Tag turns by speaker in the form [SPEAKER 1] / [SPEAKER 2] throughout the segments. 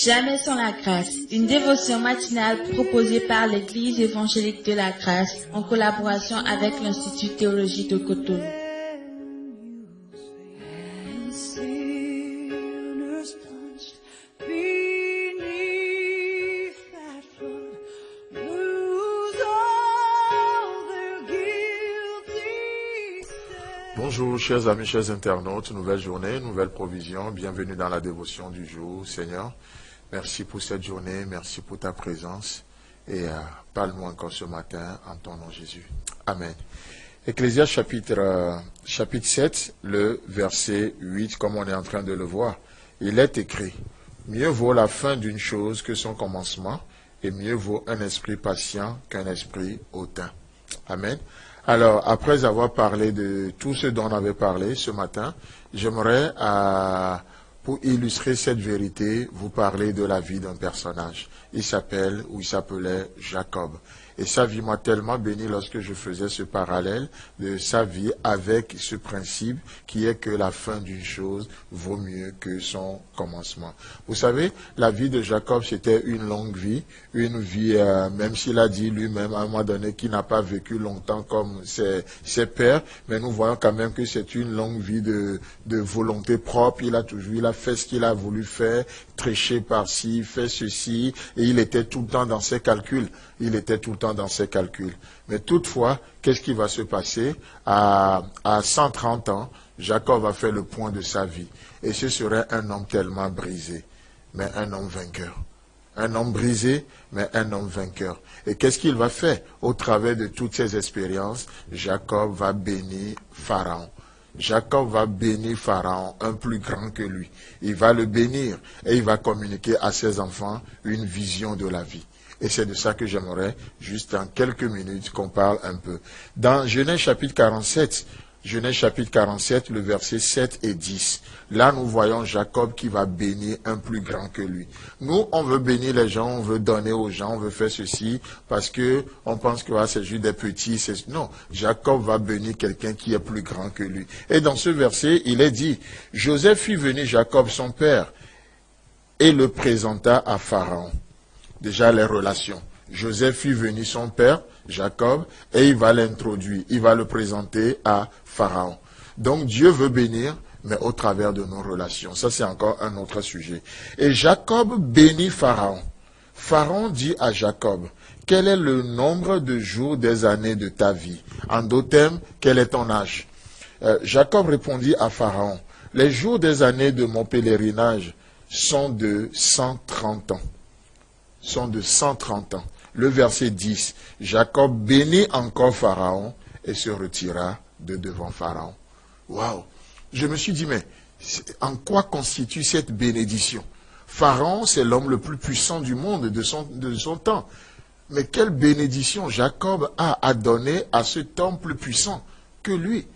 [SPEAKER 1] Jamais sans la grâce, une dévotion matinale proposée par l'Église évangélique de la grâce en collaboration avec l'Institut théologique de Cotonou.
[SPEAKER 2] Bonjour chers amis, chers internautes, nouvelle journée, nouvelle provision, bienvenue dans la dévotion du jour. Seigneur, merci pour cette journée, merci pour ta présence et parle-nous encore ce matin en ton nom Jésus. Amen. Ecclésiaste chapitre 7, le verset 8, comme on est en train de le voir, il est écrit, mieux vaut la fin d'une chose que son commencement et mieux vaut un esprit patient qu'un esprit hautain. Amen. Alors, après avoir parlé de tout ce dont on avait parlé ce matin, j'aimerais, pour illustrer cette vérité, vous parler de la vie d'un personnage. Il s'appelait Jacob. Et sa vie m'a tellement béni lorsque je faisais ce parallèle de sa vie avec ce principe qui est que la fin d'une chose vaut mieux que son commencement. Vous savez, la vie de Jacob, c'était une longue vie, même s'il a dit lui-même à un moment donné qu'il n'a pas vécu longtemps comme ses pères, mais nous voyons quand même que c'est une longue vie de volonté propre. Il a fait ce qu'il a voulu faire, tréché par-ci, fait ceci, et il était tout le temps dans ses calculs. Mais toutefois, qu'est-ce qui va se passer? À 130 ans, Jacob va faire le point de sa vie. Et ce serait un homme tellement brisé, mais un homme vainqueur. Un homme brisé, mais un homme vainqueur. Et qu'est-ce qu'il va faire? Au travers de toutes ces expériences, Jacob va bénir Pharaon. Jacob va bénir Pharaon, un plus grand que lui. Il va le bénir et il va communiquer à ses enfants une vision de la vie. Et c'est de ça que j'aimerais, juste en quelques minutes, qu'on parle un peu. Dans Genèse chapitre 47, le verset 7 et 10, là nous voyons Jacob qui va bénir un plus grand que lui. Nous, on veut bénir les gens, on veut donner aux gens, on veut faire ceci, parce que on pense que c'est juste des petits. Non, Jacob va bénir quelqu'un qui est plus grand que lui. Et dans ce verset, il est dit, Joseph fit venir Jacob son père et le présenta à Pharaon. Déjà les relations. Joseph fit venir son père, Jacob, et il va l'introduire, il va le présenter à Pharaon. Donc Dieu veut bénir, mais au travers de nos relations. Ça, c'est encore un autre sujet. Et Jacob bénit Pharaon. Pharaon dit à Jacob, quel est le nombre de jours des années de ta vie? En d'autres termes, quel est ton âge? Jacob répondit à Pharaon, les jours des années de mon pèlerinage sont de 130 ans. Le verset 10, Jacob bénit encore Pharaon et se retira de devant Pharaon. Waouh! Je me suis dit, mais en quoi constitue cette bénédiction? Pharaon, c'est l'homme le plus puissant du monde de son temps. Mais quelle bénédiction Jacob a à donner à cet homme plus puissant que lui?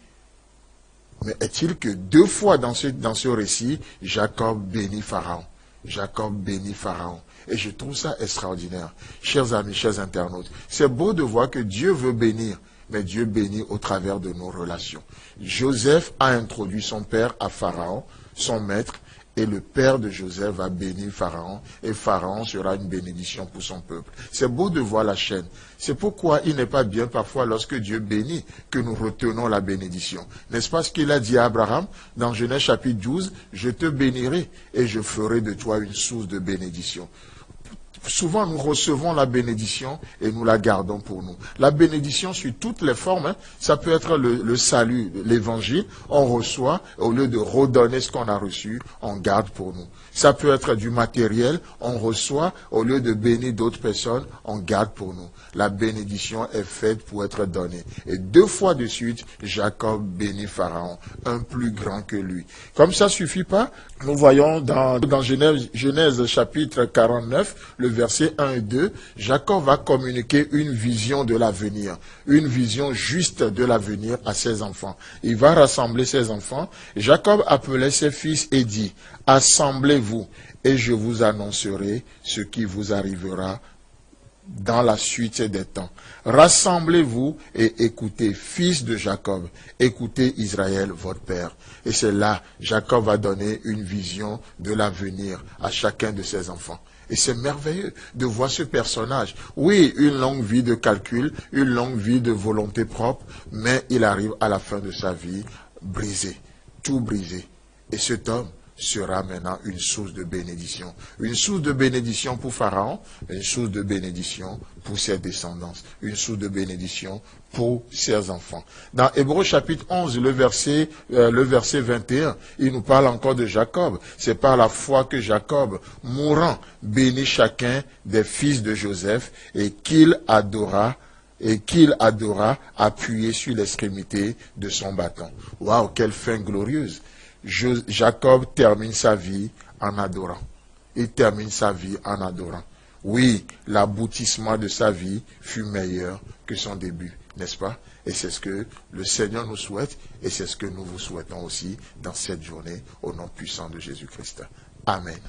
[SPEAKER 2] Mais est-il que deux fois dans ce récit, Jacob bénit Pharaon? Jacob bénit Pharaon. Et je trouve ça extraordinaire. Chers amis, chers internautes, c'est beau de voir que Dieu veut bénir, mais Dieu bénit au travers de nos relations. Joseph a introduit son père à Pharaon, son maître, et le père de Joseph va bénir Pharaon, et Pharaon sera une bénédiction pour son peuple. C'est beau de voir la chaîne. C'est pourquoi il n'est pas bien parfois lorsque Dieu bénit que nous retenons la bénédiction. N'est-ce pas ce qu'il a dit à Abraham dans Genèse chapitre 12, « Je te bénirai et je ferai de toi une source de bénédiction ». Souvent, nous recevons la bénédiction et nous la gardons pour nous. La bénédiction sur toutes les formes, ça peut être le salut, l'évangile, on reçoit, au lieu de redonner ce qu'on a reçu, on garde pour nous. Ça peut être du matériel, on reçoit, au lieu de bénir d'autres personnes, on garde pour nous. La bénédiction est faite pour être donnée. Et deux fois de suite, Jacob bénit Pharaon, un plus grand que lui. Comme ça ne suffit pas, nous voyons dans Genèse chapitre 49, le verset 1 et 2, Jacob va communiquer une vision de l'avenir, une vision juste de l'avenir à ses enfants. Il va rassembler ses enfants. Jacob appelait ses fils et dit, « Assemblez-vous et je vous annoncerai ce qui vous arrivera dans la suite des temps. Rassemblez-vous et écoutez, fils de Jacob, écoutez Israël, votre père. Et c'est là, Jacob va donner une vision de l'avenir à chacun de ses enfants. Et c'est merveilleux de voir ce personnage. Oui, une longue vie de calcul, une longue vie de volonté propre, mais il arrive à la fin de sa vie brisé, tout brisé. Et cet homme sera maintenant une source de bénédiction. Une source de bénédiction pour Pharaon, une source de bénédiction pour ses descendants, une source de bénédiction pour ses enfants. Dans Hébreux chapitre 11, le verset 21, il nous parle encore de Jacob. C'est par la foi que Jacob, mourant, bénit chacun des fils de Joseph et qu'il adora appuyé sur l'extrémité de son bâton. Waouh, quelle fin glorieuse! Jacob termine sa vie en adorant. Il termine sa vie en adorant. Oui, l'aboutissement de sa vie fut meilleur que son début, n'est-ce pas? Et c'est ce que le Seigneur nous souhaite et c'est ce que nous vous souhaitons aussi dans cette journée au nom puissant de Jésus-Christ. Amen.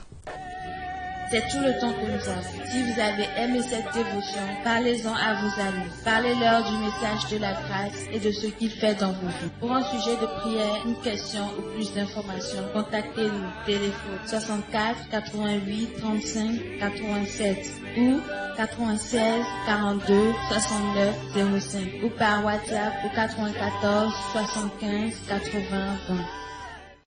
[SPEAKER 1] C'est tout le temps que nous avons. Si vous avez aimé cette dévotion, parlez-en à vos amis. Parlez-leur du message de la grâce et de ce qu'il fait dans vos vies. Pour un sujet de prière, une question ou plus d'informations, contactez-nous. Téléphone 64 88 35 87 ou 96 42 69 05 ou par WhatsApp au 94 75 80 20.